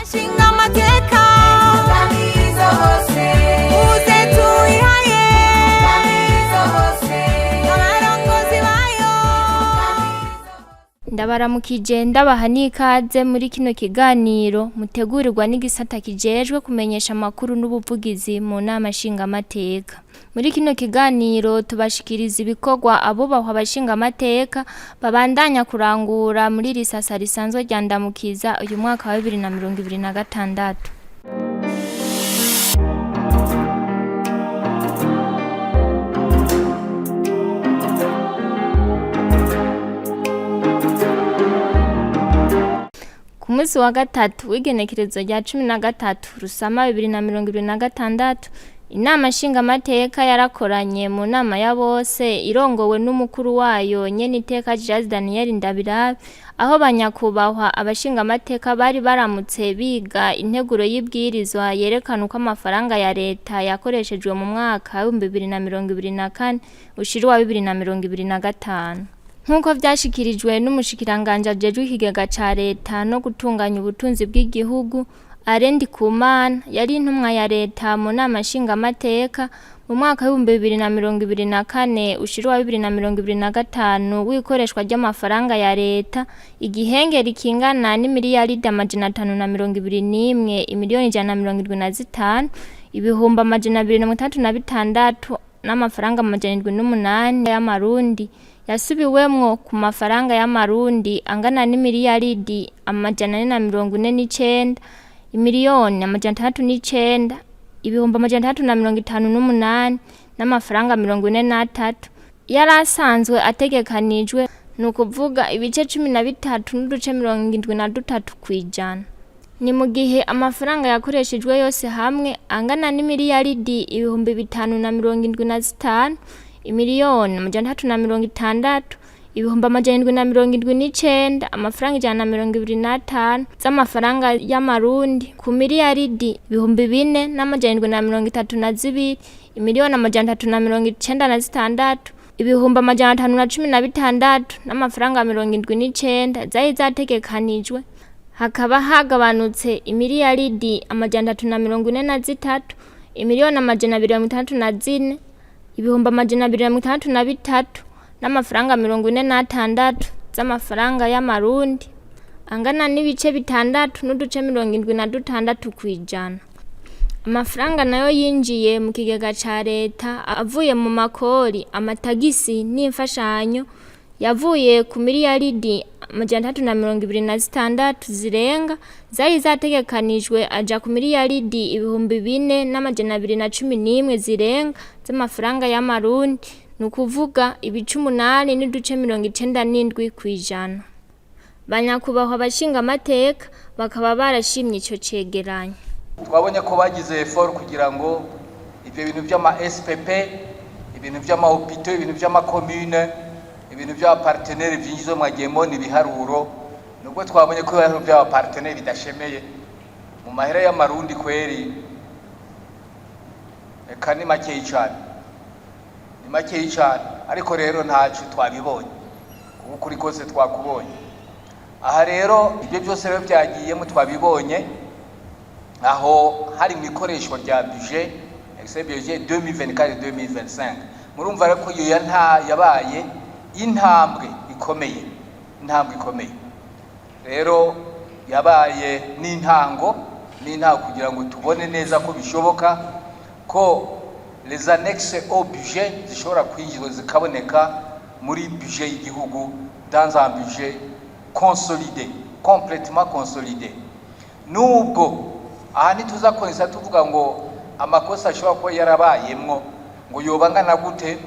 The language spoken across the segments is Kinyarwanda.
Nshingamateka Tuganiriza hose Muze tuyihaye Tuganiriza hose Abarongozi bayo Ndabaramukije ndabaha n'ikaze muri kino kiganiro mutegurirwa n'igisata kijejwe kumenyesha amakuru n'ubuvugizi mu nama nshingamateka. Muri kino kiganiro tubashikiriza ibikorwa abubahwa abashingamateka babandanya kurangura muri risasa risanzwe rya ndamukiza uyu mwaka wa 2026. Ku munsi wa gatatu w'igenekerezo rya 13 Rusama 2026 Inama nshingamateka yarakoranye mu nama ya bose irongowe n'umukuru wayo Nyeniteka Daniel Ndabirabe aho banyakubahwa abashingamateka bari baramutse biga integuro y'ibwirizwa yerekana uko amafaranga ya leta yakoreshejwe mu mwaka wa 2024 ushirwa 2025. Nkuko vyashikirijwe n'umushikiranganje ajejwe ikigega ca leta no gutunganya ubutunzi bw'igihugu Arendi Kumana yari intumwa ya leta mu nama nshingamateka mu mwaka wa 2024 ushirwa 2025 w'ikoreshwa ry'amafaranga ya leta igihengeri kingana n'imiliyaridi 521 imiliyoni 175 ibihumbi 236 n'amafaranga 708 y'amarundi yasubiwemwo ku mafaranga y'amarundi angana n'imiliyaridi 449 imiliyoni 609 ibihumbi 658 n'amafaranga 43 yarasanzwe ategekanijwe nukuvuga ibice 13 n'uduce 73 kwijana. Ni mu gihe amafaranga yakoreshejwe yose hamwe angana n'imiliyaridi ibihumbi 575 imiliyoni 660 ibihumbi 779 amafaranga 125 z'amafaranga y'amarundi ku miliyaridi ibihumbi 4 n'amajana imiliyoni 396 ibihumbi 516 n'amafaranga 79 zari zategekanijwe hakaba hagabanutse imiliyaridi 343 imiliyoni 264 ibihumbi 263 n'amafaranga 46 z'amafaranga y'amarundi angana n'ibice 6 n'uduce 76 kwijana. Amafaranga nayo yinjiye mu kigega ca leta avuye mu makori amatagisi n'imfashanyo yavuye ku miliyaridi 326 zirenga zari zategekanijwe aja ku miliyaridi ibihumbi 4 n'amajana zirenga z'amafaranga y'amarundi nukuvuga ibice 8 n'uduce 97 kwijana. Banyakubahwa abashingamateka bakaba barashimye ico cegeranyo. Twabonye ko bagize effort kugira ngo ivyo bintu by'ama SPP, ibintu by'ama hôpitaux, ibintu by'ama commune, ibintu by'aba partenaires byinjizo mwagemo ni biharuro. Nubwo twabonye ko ibintu by'aba partenaires bidashemeye mu mahera y'amarundi kweri kani make cyane. Ni make cyane ariko rero ntacu twabibonye. Kuko kuri kose twakubonye. Aha rero ibyo byose rero byagiyemo twabibonye aho hari mu ikoreshwa rya budget budget 2024-2025 murumva rero ko iyo yabaye intambwe ikomeye rero yabaye n'intango kugira ngo tubone neza ko bishoboka ko les annexes au budget zishobora kwinjizwa zikaboneka muri budget y'igihugu dans un budget consolidé, complètement consolidé. Nubwo aha ntituzakonesa tuvuga ngo amakosa ashobora kuba yarabayemwo ngo yobangana gute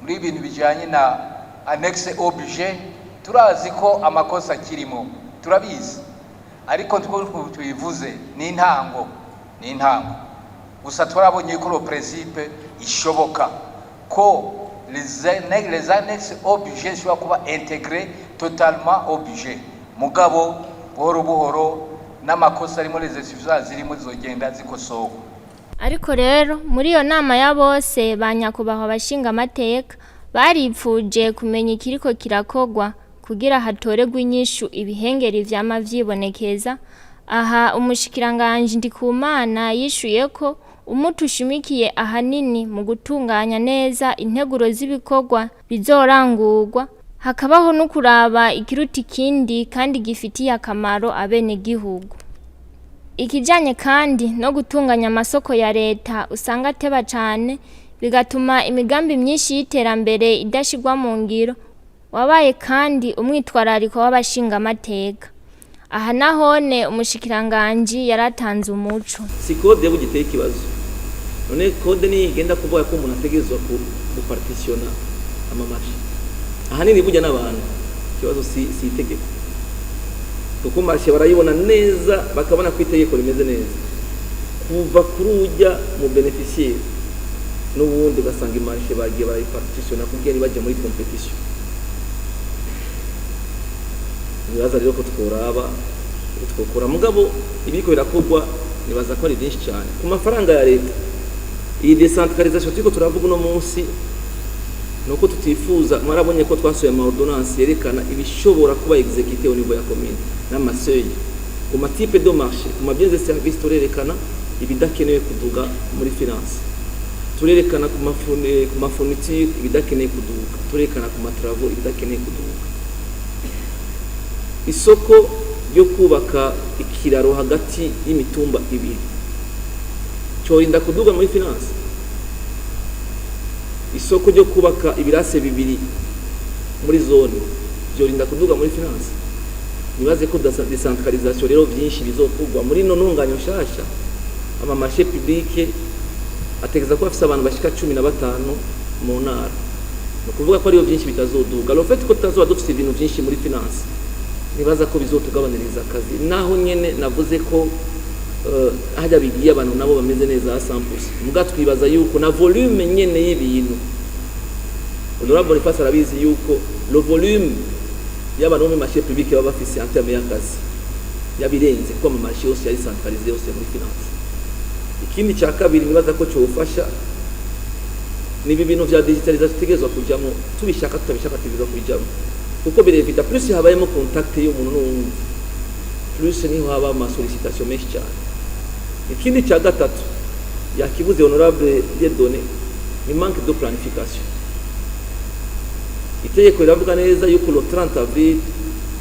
muri ibintu bijanye na annexe au budget, turazi ko amakosa kirimo turabizi, ariko tubivuze ni intango gusa turabonye ko le principe ishoboka ko les annexes au budget zishobora kuba intégrées totalement au budget mugabo buhoro n'amakosa arimo les zirimo zizogenda zikosoka. Ariko rero muri iyo nama ya bose banyakubahwa abashingamateka baripfuje kumenya ikiriko kirakogwa kugira hatoregwa inyishu ibihengeri vyama vyibonekeza aha umushikiranganje Ndikumana yishuye ko umuti ushimikiye ahanini mu gutunganya neza integuro z'ibikorwa bizorangurwa, hakabaho no kuraba ikiruta ikindi kandi gifitiye akamaro abenegihugu. Ikijanye kandi no gutunganya amasoko ya leta usanga ateba cyane, bigatuma imigambi myinshi y'iterambere idashigwa mu ngiro, wabaye kandi umwitwarariko w'abashingamateka. Aha nahone umushikiranganje yaratanze umuco. Si code yabugiteye ikibazo. None code ni igenda kuvuga ko umuntu ategezwa ku partitiona amamashi. Ahanini bujya n'abantu. Ikibazo si itegeko. Kuko marshe barayibona neza bakabona ko itegeko rimeze neza. Kuva kurujya mu beneficiaire n'ubundi gasanga imarshe bagiye barayipartitiona kugira bajya muri competition. Nibaza rero ko twokora mugabo ibiko birakogwa, nibaza ko ari byinshi cyane ku mafaranga ya leta. Iyi decentralisation tiko turavuga no munsi nuko tutifuza, mwarabonye ko twasuye ama ordonnance yerekana ibishobora kuba exécuté au niveau ya commune n'amaseuil ku matype de marché, ku mabiens de service turerekana ibidakenewe kuduga muri finance, turerekana ku mafourniture ibidakenewe kuduga, turerekana ku matravaux ibidakenewe kuduga. Isoko yo kubaka ikiraro hagati y'imitumba ibiri cyorinda kuduga muri finance. Isoko ryo kubaka ibirase bibiri muri zone byorinda kuduga muri finance. Nibaze ko decentralisation rero byinshi bizokugwa muri no ntunganya nshasha. Ama marché public ategeza ko afise abantu bashika 15 mu ntara, no kuvuga ko ariyo byinshi bitazoduga. Le fait ko tazoba dufite ibintu byinshi muri finance, nibaza ko bizotugabaniriza akazi. Naho nyene navuze ko hajya bigiye abantu nabo bameze neza 100%. Muga twibaza yuko na volume nyene y'ibintu, honorable Face arabizi yuko le volume y'abantu mu marché public baba bafise en terme y'akazi yabirenze ko mu marché yose yari centralisé yose muri finance. Ikindi cya kabiri nibaza ko cyofasha ni ibintu vya digitalisation tegezwa kujamo, tubishaka tutabishaka tegezwa kujamo, kuko birevita plus habayemo contact y'umuntu n'uwundi, plus niho haba ama sollicitation menshi cyane. Ikindi cya gatatu yakivuze honorable Dieudonné ni manque de planification. Itegeko riravuga neza yuko le 30 avril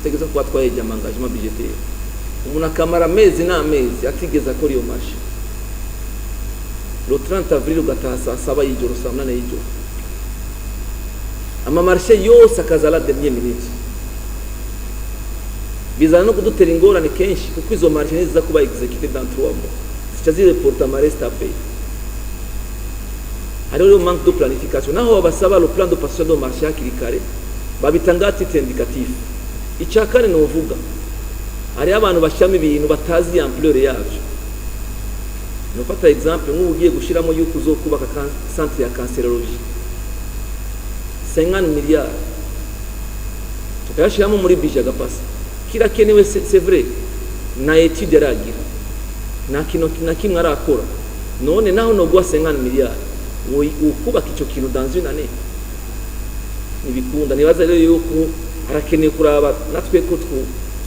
tegeza kuba twayeje engagement budgetaire, umuntu akamara amezi n'amezi atigeza ko iyo mashi. Le 30 avril ugataha saa 7 y'ijoro, saa 8 y'ijoro, ama marché yose akazala dernière minute. Bizana no kudutera ingorane kenshi kuko izo marché niziza kuba exécuté dans 3 mois, zicazi reporta mareste à payer. Hariho le manque de planification. Naho babasaba le plan de passation de marché hakiri kare babitanga à titre indicatif. Icyakane no vuga hari abantu bashama ibintu batazi ampleur yabyo. No fata exemple nk'ugiye gushiramo yuko uzokubaka centre ya cancérologie 50 miliyari, tukayashiramo muri budget agapasa kirakenewe, c'est vrai, na étude yaragira na kimwe arakora. None naho no gwa 50 miliyari ukubaka icyo kintu dans une année nibikunda. Nibaza rero yuko harakeneye kuraba natwe ko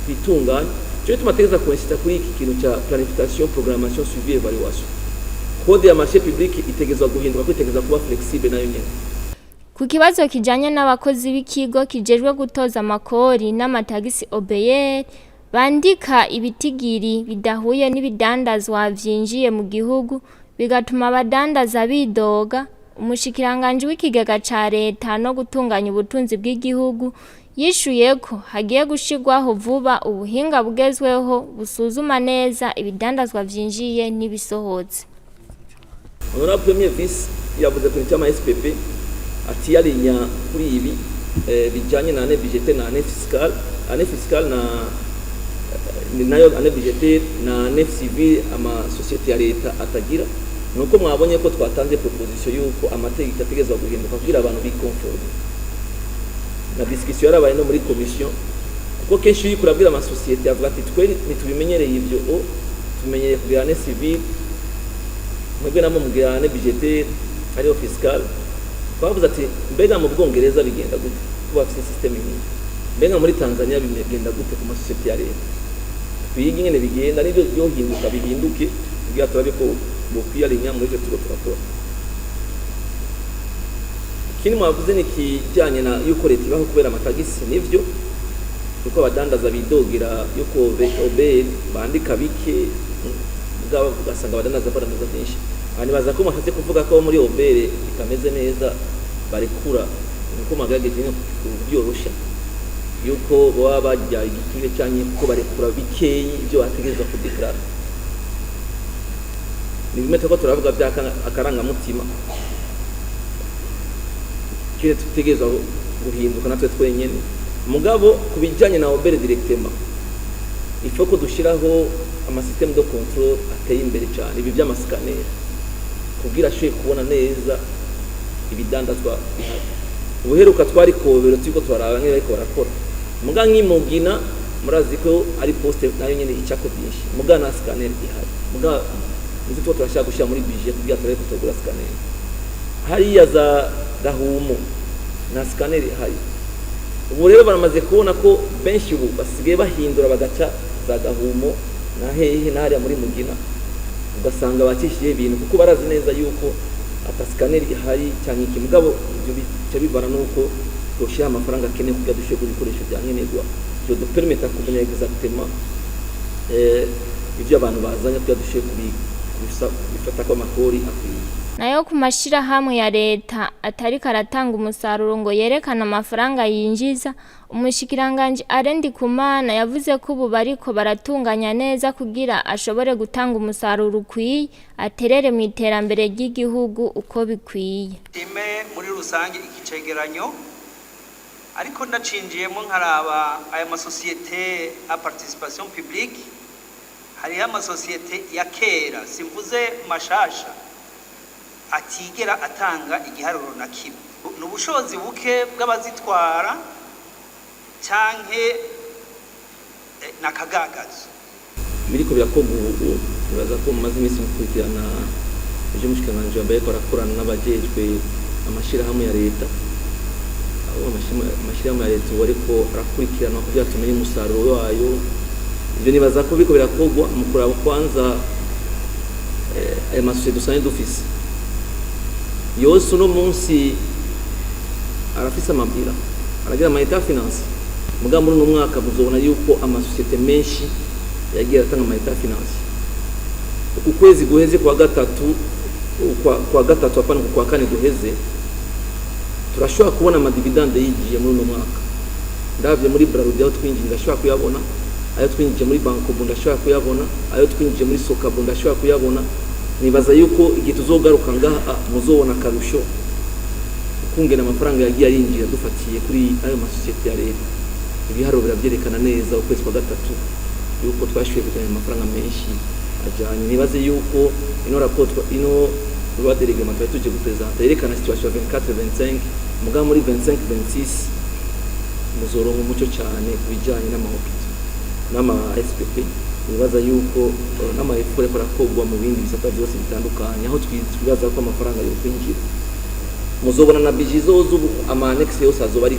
twitunganya, cyo tumategeza kuinsista kuri iki kintu cya planification, programmation, suivi, evaluation. Code ya marché public itegezwa guhinduka, kwitegeza kuba flexible nayo nyene. Ku kibazo kijanye n'abakozi b'ikigo kijejwe gutoza amakori n'amatagisi OBR bandika ibitigiri bidahuye n'ibidandazwa vyinjiye mu gihugu, bigatuma abadandaza bidoga, umushikiranganje w'ikigega ca leta no gutunganya ubutunzi bw'igihugu yishuye ko hagiye gushigwaho vuba ubuhinga bugezweho busuzuma neza ibidandazwa vyinjiye n'ibisohotse. Honorable Premier Vice yavuze kuri cyama SPP ati yarinya kuri ibi bijanye na année budgétaire na année fiscale na nayo année budgétaire na année civile ama société ya leta atagira. Nuko mwabonye ko twatanze proposition yuko amategeko ategezwa guhinduka kugira abantu bikonforme. Na discussion yarabaye no muri commission, kuko kenshi yuko urabwira ama société avuga ati tweri nitubimenyereye ibyo tumenyereye kugira année civile, mwebwe namo mugira année budgétaire ariyo fiscale. Bavuze ati mbega mu Bwongereza bigenda gute kuba afite system nyinshi, mbega muri Tanzania bigenda gute ku masosiyete ya leta. twige ingene bigenda n'ibyo byohinduka bihinduke kugira turabe ko bokwiyarinya muri ivyo turiko turakora. Ikindi mwavuze ni kijanye na yuko leta ibaho kubera amatagisi, nivyo kuko abadandaza bidogera yuko obere bandika bike ugasanga abadandaza badandaza byinshi. Nibaza ko mwashatse kuvuga ko muri obere ikameze neza barekura nuko magagaje kubyorosha yuko baba bajya igiturire cyanye kuko barekura bikeyi ibyo bategereza kudeklara. Ni bimwe ko turavuga bya akaranga mutima kire tutegereza guhinduka natwe twenyene. Mugabo kubijanye na obere directement ifo ko dushiraho amasysteme de control ateye imbere cyane ibi by'amascanner kugira ashobore kubona neza ibidandazwa bihari. Ubuheruka twari kobero turiko twaraba nk'ibyo ariko barakora muga nk'imugina murazi ko ari poste nayo nyene icako byinshi muga na scanner ihari muga nzi two turashaka gushira muri budget kugira turabe kutogura scanner hariya za gahumo na scanner ihari. Ubu rero baramaze kubona ko benshi ubu basigaye bahindura bagaca za gahumo na hehe nari muri mugina ugasanga bakishiye ibintu kuko barazi neza yuko atascanner ihari cyane iki mugabo ibyo bice bibara nuko toshya amafaranga akeneye kugira dushe kubikoresho bya nkenerwa byo dupermeta kumenya exactement ibyo abantu bazanye kugira dushe kubifata ko amakori akwiye. Nayo ku mashirahamwe ya leta atari karatanga umusaruro ngo yerekana amafaranga yinjiza, umushikiranganje Arendi Kumana yavuze ko ubu bariko baratunganya neza kugira ashobore gutanga umusaruro ukwiye aterere mu iterambere ry'igihugu uko bikwiye. Ime muri rusange ikicegeranyo ariko ndacinjiyemo nkaraba aya masosiyete a participation publique, hari amasosiyete ya kera simvuze mashasha atigera atanga igiharuro na kimwe. N'ubushobozi buke bw'abazitwara canke nakagagazo biriko birakorwa ubu. Uraza ko mumaze iminsi mukurikirana ivyo mushikiranganje yambaye ko arakorana n'abajejwe amashirahamwe ya leta, abo amashirahamwe ya leta bariko arakurikirana kugira tumenye umusaruro wayo. Ivyo nibaza ko biriko birakorwa mu kuraba kwanza aya masosiyete dusanzwe dufise yose uno munsi arafise amabwira aragira amayeta finance muga muri uno mwaka muzobona yuko amasosiyete menshi yagiye atanga amayeta finance. Ukwezi guheze kwa gatatu apana kwa kane guheze turashobora kubona amadividende yigiye muri uno mwaka. Ndavye muri Brarudi aho twinjiye ndashobora kuyabona, ayo twinjiye muri Bankobu ndashobora kuyabona, ayo twinjiye muri Sokabu ndashobora kuyabona. Nibaza yuko igihe tuzogaruka ngaha muzobona karusho ukungena amafaranga yagiye arinjira dufatiye kuri ayo masosiyete ya leta. Ibiharuro biravyerekana neza ukwezi kwa gatatu yuko twashoboye kujana amafaranga menshi ajanye. Nibaze yuko ino rapport ino loi de règlement tuje gupresenta yerekana situation 24-25 muga muri 25-26 muzoronka umuco cyane kubijanye n'amahopito n'ama SPP. Nibaza yuko n'ama effort korakogwa mu bindi bisata byose bitandukanye aho twibaza ko amafaranga yo kwinjira muzobona na bijizozo ama annex yose azoba ari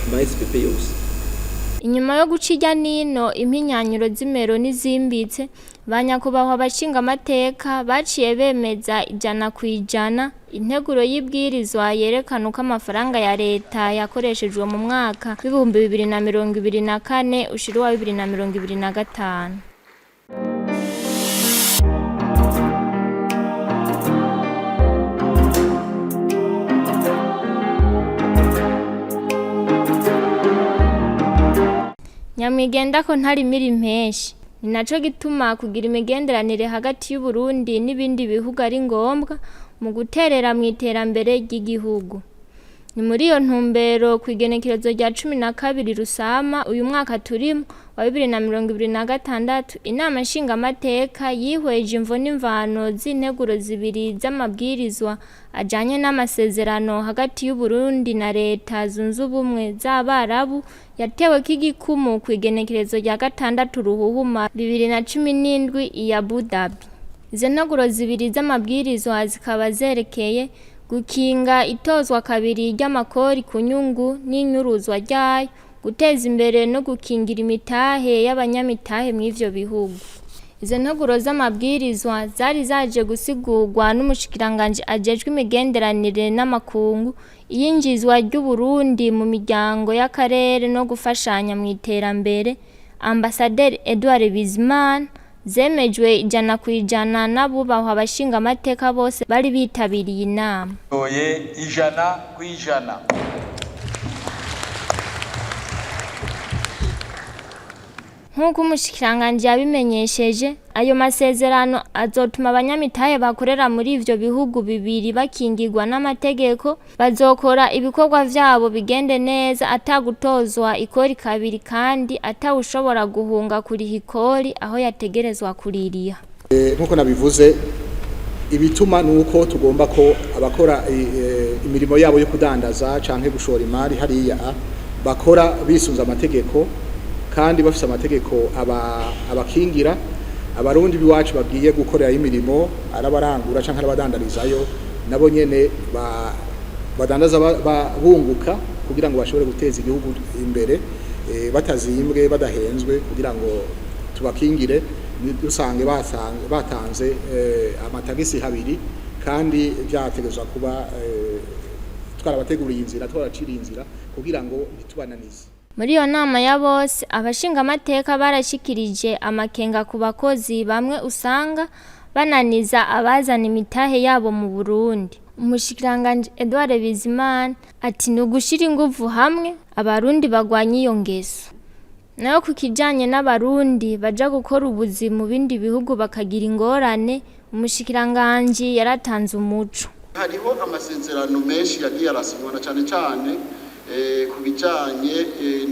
ama SPP yose. Inyuma yo gucijya nino impinyanyuro z'imero n'izimbitse banyakubahwa Nshingamateka baciye bemeza 100% integuro y'ibwirizwa yerekana uko amafaranga ya leta yakoreshejwe mu mwaka w'ibihumbi 2024 ushiri wa 2025. Nyamwigenda ko ntari miri mpeshi ni naco gituma kugira imigenderanire hagati y'u Burundi n'ibindi bihugu ari ngombwa mu guterera mu iterambere ry'igihugu. Ni muri iyo ntumbero kwigenekerezo rya 12 Rusama uyu mwaka turimo wa 2026 Inama Nshingamateka yihweje imvo n'imvano z'integuro zibiri z'amabwirizwa ajanye n'amasezerano hagati y'u Burundi na leta zunze ubumwe z'Abarabu yatewe k'igikumu kwigenekerezo rya 6 Ruhuhuma 2017 i Abu Dhabi. Izo nteguro zibiri z'amabwirizwa zikaba zerekeye gukinga itozwa kabiri ry'amakori ku nyungu n'inyuruzwa ryayo, guteza imbere no gukingira imitahe y'abanyamitahe mw'ivyo bihugu. Izo nteguro z'amabwirizwa zari zaje gusigurwa n'umushikiranganje ajejwe imigenderanire n'amakungu, iyinjizwa ry'Uburundi mu miryango y'akarere no gufashanya mu iterambere, Ambasaderi Edouard Bizimana, zemejwe 100% n'abubahwa abashingamateka bose bari bitabiriye inama. Oye 100%. Nk'uko umushikiranganje yabimenyesheje, ayo masezerano azotuma abanyamitahe bakorera muri ivyo bihugu bibiri bakingirwa n'amategeko, bazokora ibikorwa vyabo bigende neza atagutozwa ikori kabiri kandi atawushobora guhunga kuriha ikori aho yategerezwa kuririha. Nkuko nabivuze, ibituma nuko tugomba ko abakora imirimo yabo yo kudandaza canke gushora imari hariya bakora bisunza amategeko kandi bafise amategeko abakingira. Abarundi biwacu bagiye gukorera imirimo arabarangura canke arabadandarizayo nabo nyene badandaza bunguka kugira ngo bashobore guteza igihugu imbere batazimbwe badahenzwe, kugira ngo tubakingire dusange batanze amatagisi habiri kandi byategezwa kuba twarabateguriye inzira twaraciriye inzira kugira ngo ntitubananize. Muri iyo nama ya bose, abashingamateka barashikirije amakenga ku bakozi bamwe usanga bananiza abazana imitahe yabo mu Burundi. Umushikiranganje Edouard Bizimana ati ni ugushira inguvu hamwe abarundi bagwanye iyo ngeso. Nayo ku kijanye n'abarundi baja gukora ubuzi mu bindi bihugu bakagira ingorane, umushikiranganje yaratanze umuco. Hariho amasezerano menshi yagiye arasinywa cyane cyane ku bijanye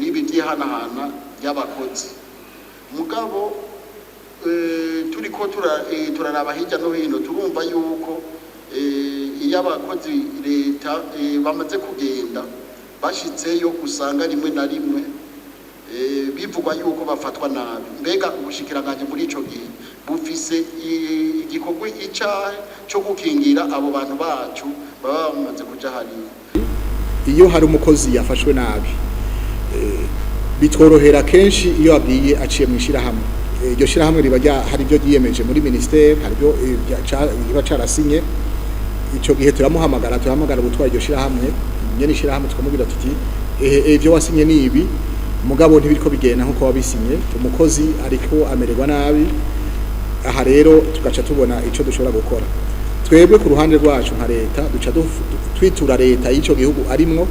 n'ibiti hanahana y'abakozi. Mugabo turiko turaraba hirya no hino turumva yuko iyo abakozi leta bamaze kugenda bashitseyo usanga rimwe na rimwe bivugwa yuko bafatwa nabi. Mbega ubushikiranganje muri ico gihe bufise igikorwa icahe cyo gukingira abo bantu bacu baba bamaze kuja hariya. Iyo hari umukozi yafashwe nabi bitworohera kenshi iyo agiye aciye mu ishirahamwe. Iryo shirahamwe riba hari ibyo yiyemeje muri ministeri, hari ibyo riba carasinye. Ico gihe turamuhamagara gutwara iryo shirahamwe, nyene ishirahamwe tukamubwira tuti ibyo wasinye ni ibi, mugabo ntibiriko bigenda nkuko wabisinye, umukozi ariko amererwa nabi. Aha rero tugaca tubona ico dushobora gukora. Twebwe ku ruhande rwacu nka leta duca twitura leta y'ico gihugu arimwo,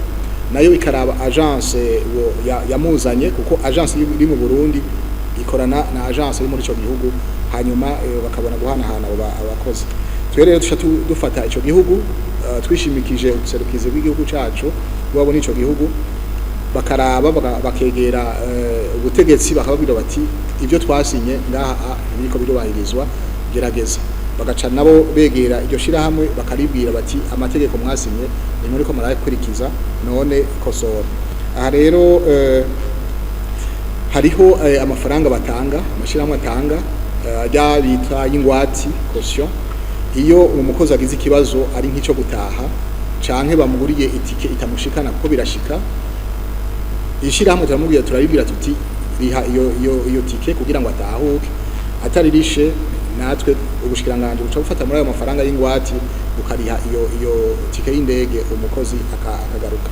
nayo ikaraba agence yamuzanye, kuko agence iri mu Burundi ikorana na agence iri muri ico gihugu, hanyuma bakabona guhanahana abakozi. Twe rero duca dufata ico gihugu twishimikije ubuserukizi bw'igihugu cacu bwabo n'ico gihugu, bakaraba bakegera ubutegetsi bakababwira bati ibyo twasinye ngaha biriko birubahirizwa, gerageza. Bagaca nabo begera iryo shirahamwe bakaribwira bati amategeko mwasinye ni muri ko marayakurikiza, none kosora. Aha rero hariho amafaranga batanga, amashirahamwe atanga ajya bita y'ingwati caution. Iyo umukozi agize ikibazo ari nk'ico gutaha canke bamuguriye itike itamushikana kuko birashika, ishirahamwe turamubwira turabibwira tuti riha iyo tike kugira ngo atahuke, ataririshe natwe ubushikiranganje buca bufata muri ayo mafaranga y'ingwati bukariha iyo tike y'indege umukozi akagaruka.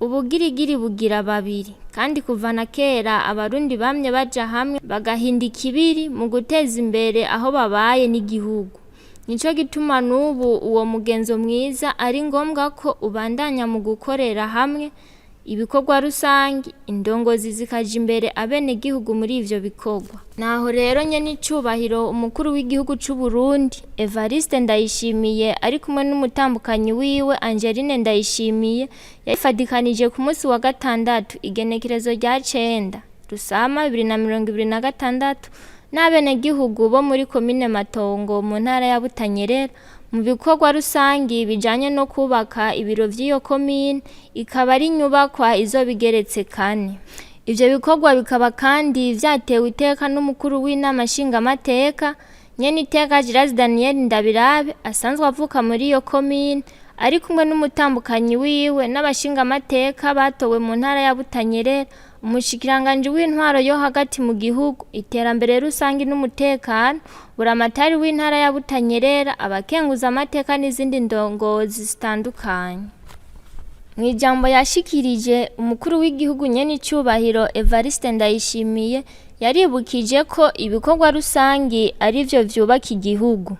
Ubugirigiri bugira babiri, kandi kuva na kera abarundi bamye baja hamwe bagahinda ikibiri mu guteza imbere aho babaye n'igihugu. Nico gituma n'ubu uwo mugenzo mwiza ari ngombwa ko ubandanya mu gukorera hamwe ibikorwa rusangi, indongozi zikaja imbere abene gihugu muri ivyo bikorwa. Naho rero nyene icubahiro umukuru w'igihugu c'u Burundi Evariste Ndayishimiye ari kumwe n'umutambukanyi wiwe Angeline Ndayishimiye yafadikanije ku munsi wa gatandatu igenekerezo rya 9 Rusama 2026 n'abene gihugu bo muri komine Matongo mu ntara ya Butanyerera mu bikorwa rusangi bijanye no kubaka ibiro vy'iyo komine, ikaba ari nyubakwa izo bigeretse 4. Ivyo bikorwa bikaba kandi vyatewe iteka n'umukuru w'inama nshingamateka Nyeniteka Gilles Daniel Ndabirabe asanzwe avuka muri iyo commune ari kumwe n'umutambukanyi wiwe n'abashingamateka batowe mu ntara ya Butanyerera, umushikiranganje w'intwaro yo hagati mu gihugu, iterambere rusangi n'umutekano, buramatari w'intara ya Butanyerera, abakenguza amateka n'izindi ndongozi zitandukanye. Mwijambo yashikirije umukuru w'igihugu Nyenicubahiro Evariste Ndayishimiye yaribukije ko ibikorwa rusangi ari byo vyubaka igihugu.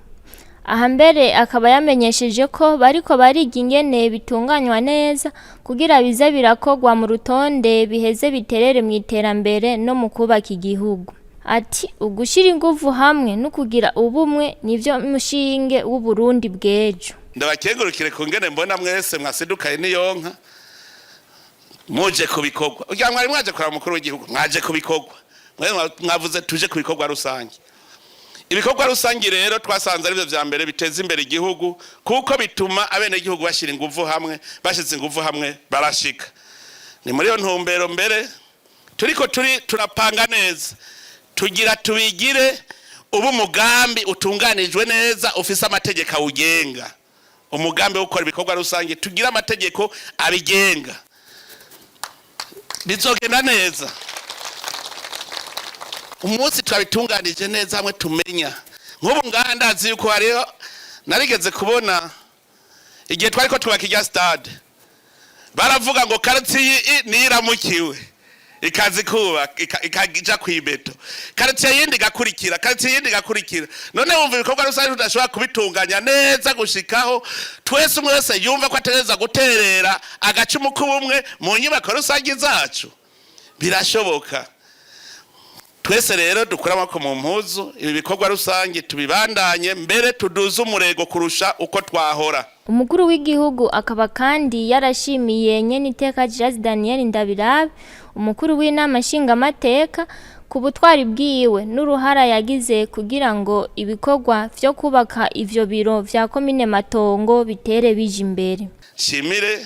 Aha mbere akaba yamenyesheje ko bariko bariga ingene bitunganywa neza kugira bize birakorwa mu rutonde biheze biterere mu iterambere no mu kubaka igihugu. Ati ugushira inguvu hamwe no kugira ubumwe nivyo mushinge w'u Burundi bw'ejo. Ndabakengurukire kungene mbona mwese mwasidukaye niyonka muje kubikorwa. Ugira mwari mwaje kora mukuru w'igihugu mwaje kubikorwa. Mwavuze tuje kubikorwa rusange. Ibikorwa rusange rero twasanze ari byo vya mbere biteza imbere igihugu kuko bituma abene igihugu bashira inguvu hamwe, bashize inguvu hamwe barashika. Ni muri yo ntumbero mbere turiko turapanga neza. Tugira tubigire ubu mugambi utunganijwe neza ufise amategeko awugenga. Umugambi wo gukora ibikorwa rusange tugira amategeko abigenga. Bizogenda neza. Umunsi twabitunganije neza hamwe tumenya. Nk'ubu ngaha ndazi yuko hariho narigeze kubona igihe twariko twubaka irya stade. Baravuga ngo quartier niramukiwe. Ikazi kubaka ikagija kwibeto. Quartier yindi gakurikira, quartier yindi gakurikira. None wumva ibikorwa rusange tudashobora kubitunganya neza gushikaho twese umwe wese yumva ko atereza guterera agacumu kubumwe mu nyubako rusange zacu. Birashoboka. Twese rero dukora amako mu mpuzu ibi bikorwa rusange tubibandanye mbere tuduze umurego kurusha uko twahora. Umukuru w'igihugu akaba kandi yarashimiye Nyeniteka Gilles Daniel Ndabirabe, umukuru w'inama nshingamateka ku butwari bwiwe n'uruhara yagize kugira ngo ibikorwa vyo kubaka ivyo biro vya Komine Matongo bitere bije imbere. Shimire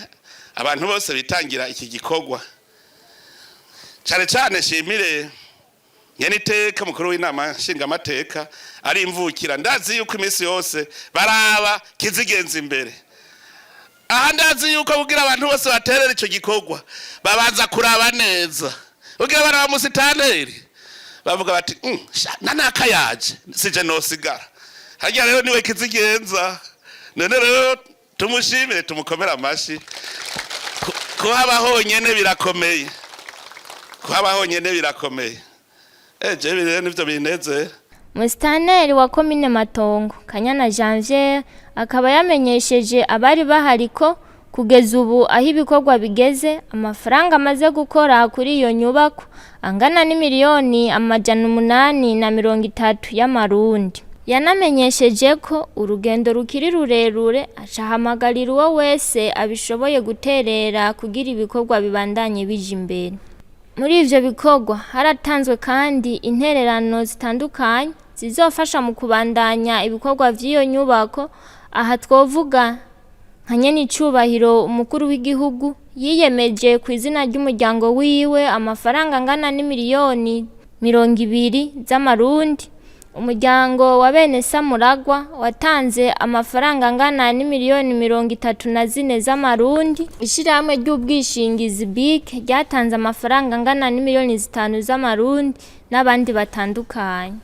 abantu bose bitangira iki gikorwa. Cyane shimire Nyeniteka mukuru w'inama nshingamateka ari imvukira ndazi yuko iminsi yose baraba kizigenza imbere. Aha ndazi yuko kugira abantu bose baterera ico gikorwa babanza kuraba neza. Kugira baraba musitaneri bavuga bati nanaka yaje sije nosigara. Hajya rero niwe kizigenza. None rero tumushimire tumukomera amashi. Ko haba honyene birakomeye. Ko haba honyene birakomeye. Jebire nivyo bineze. Mustaneri wa Komine Matongo Kanyana Janvier akaba yamenyesheje abari bahari ko kugeza ubu aho ibikorwa bigeze amafaranga amaze gukora kuri iyo nyubako angana n'imiliyoni 830 y'amarundi. Yanamenyesheje ko urugendo rukiri rurerure acahamagarira uwo wese abishoboye guterera kugira ibikorwa bibandanye bije imbere. Muri ivyo bikorwa haratanzwe kandi intererano zitandukanye zizofasha mu kubandanya ibikorwa vy'iyo nyubako. Aha twovuga nka Nyenicubahiro umukuru w'igihugu yiyemeje ku izina ry'umuryango wiwe amafaranga angana n'imiliyoni 20 z'amarundi. Umuryango wa bene Samuragwa watanze amafaranga angana n'imiliyoni 34 z'amarundi. Ishirahamwe ry'ubwishingizi BIC ryatanze amafaranga angana n'imiliyoni 5 z'amarundi n'abandi batandukanye.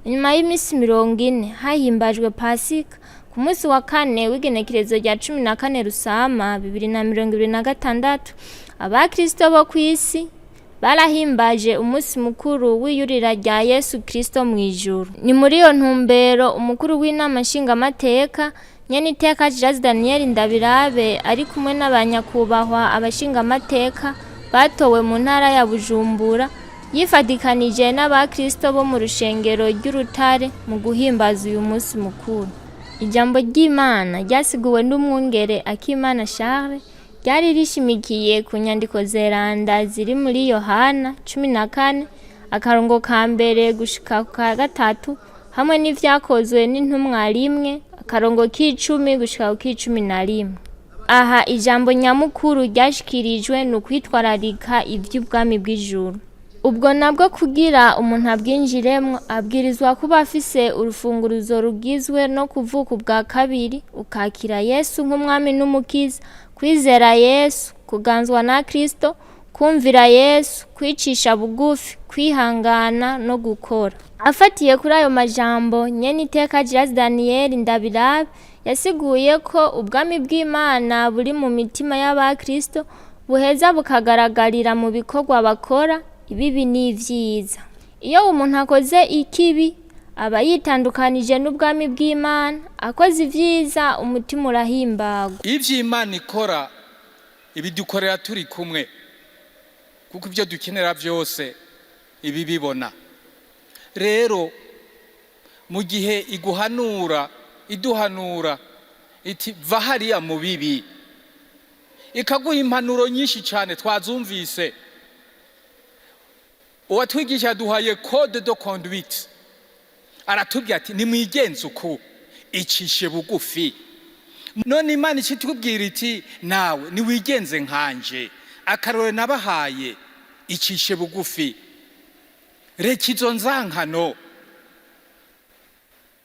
Nyuma y'imisi 40 hahimbajwe Pasika ku munsi wa kane w'igenekerezo rya 14 Rusama 2026 abakristo bo kwisi barahimbaje umunsi mukuru w'iyurira rya Yesu Kristo mu ijuru. Ni muri yo ntumbero umukuru w'inama nshingamateka Nyeniteka Gilles Daniel Ndabirabe ari kumwe n'abanyakubahwa abashingamateka batowe mu ntara ya Bujumbura yifadikanije n'abakristo bo mu rushengero ry'urutare mu guhimbaza uyu munsi mukuru. Ijambo ry'Imana ryasiguwe n'umwungere Akimana Charles ryari rishimikiye ku nyandiko zeranda ziri muri Yohana 14 akarongo ka mbere gushika ku ka gatatu hamwe n'ivyakozwe n'intumwa rimwe akarongo k'icumi gushika ku k'icumi na rimwe. Aha ijambo nyamukuru ryashikirijwe ni ukwitwararika ivy'ubwami bw'ijuru. Ubwo nabwo kugira umuntu abwinjiremwo abwirizwa kuba afise urufunguruzo rugizwe no kuvuka ubwa kabiri, ukakira Yesu nk'umwami n'umukiza, kwizera Yesu, kuganzwa na Kristo, kumvira Yesu, kwicisha bugufi, kwihangana no gukora. Afatiye kuri ayo majambo, Nyeniteka Jirazi Daniel Ndabirabe yasiguye ko ubwami bw'Imana buri mu mitima y'abakristo buheza bukagaragarira mu bikorwa bakora, ibibi n'ivyiza. Iyo umuntu akoze ikibi aba yitandukanije n'ubwami bw'Imana, akoze ivyiza umutima urahimbagwa. Ivyo Imana ikora ibidukorera turi kumwe, kuko ibyo dukenera byose ibi bibona. Rero mu gihe iduhanura iti va hariya mu bibi, ikaguha impanuro nyinshi cyane twazumvise. Uwatwigisha yaduhaye code de conduite, aratubwira ati nimwigenze uku, icishe bugufi. None Imana ikitubwira iti nawe niwigenze nkanje, akarore nabahaye, icishe bugufi. Reka izo nzankano,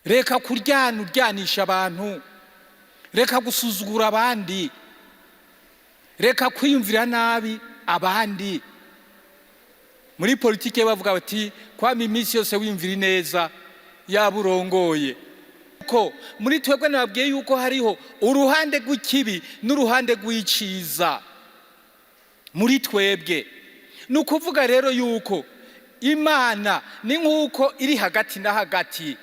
reka uryanisha abantu, reka gusuzugura abandi, reka kwiyumvira nabi abandi. Muri politike bavuga bati kwama iminsi yose wiyumvira neza yaba urongoye. Ko muri twebwe nababwiye yuko hariho uruhande rw'ikibi n'uruhande rw'iciza muri twebwe. Ni ukuvuga rero yuko Imana ni nk'uko iri hagati na hagati,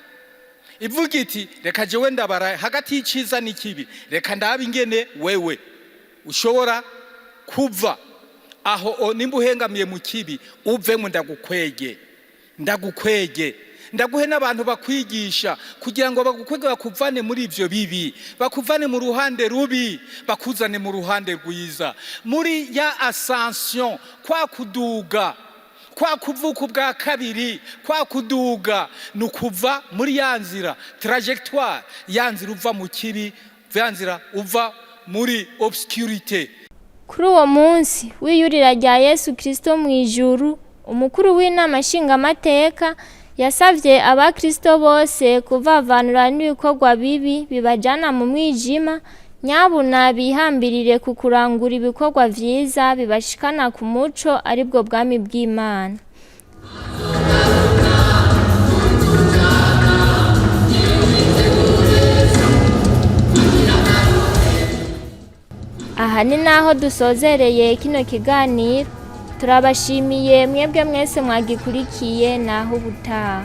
ivuga iti reka jewe ndabara hagati y'iciza n'ikibi, reka ndabe ingene wewe ushobora kuva aho nimba uhengamiye mu kibi uvemo, ndagukwege ndaguhe n'abantu bakwigisha kugira ngo bagukwege, bakuvane muri ivyo bibi, bakuvane mu ruhande rubi, bakuzane mu ruhande rwiza, muri ya ascension, kwa kuduga, kwa kuvuka ubwa kabiri, kwa kuduga nukuva muri yanzira trajectoire, yanzira uva mu kibi, yanzira uva muri obscurité. Kuri uwo munsi w'iyurira rya Yesu Kristo mu ijuru, umukuru w'Inama Nshingamateka yasavye abakristo bose kuvavanura n'ibikorwa bibi bibajana mu mwijima, nyabuna bihambirire ku kurangura ibikorwa vyiza bibashikana ku muco aribwo bwami bw'Imana. Aha ni naho dusozereye kino kiganiro. Turabashimiye mwebwe mwese mwagikurikiye, naho ubutaha.